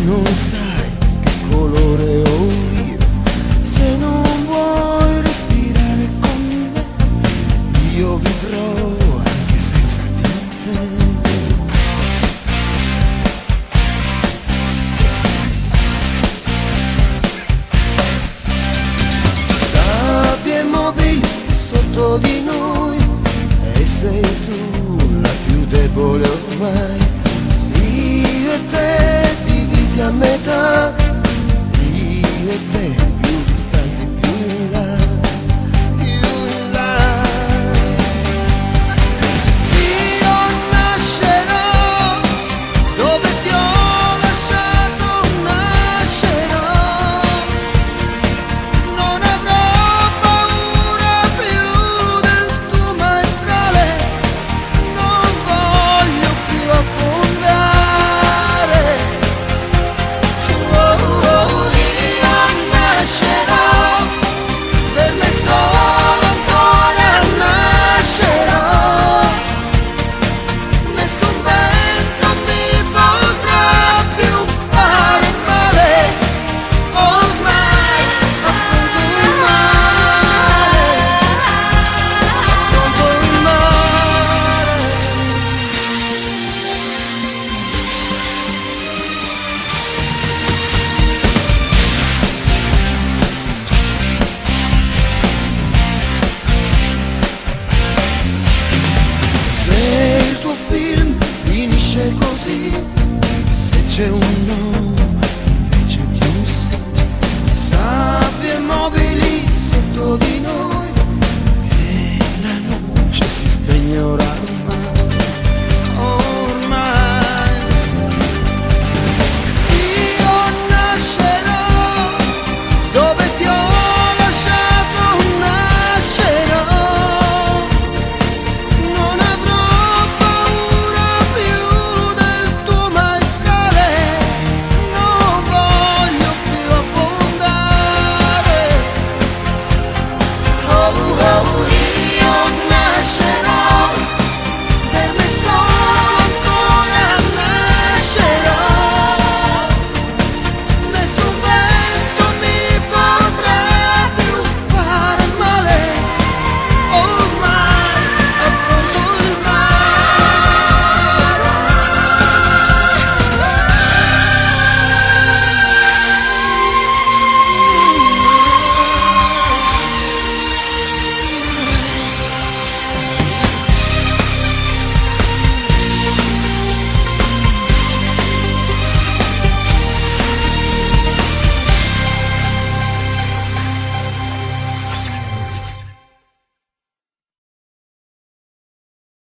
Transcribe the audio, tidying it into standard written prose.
Non sai che colore ho io, se non vuoi respirare con me, io vivrò anche senza di te. Sabbie mobili sotto di noi e sei tu la più debole ormai, io e te a metà, io e te più distanti, più in là, più in là. Io nascerò dove ti ho lasciato, nascerò, non avrò paura più del tuo maestrale, non voglio più affondare. Così, se c'è un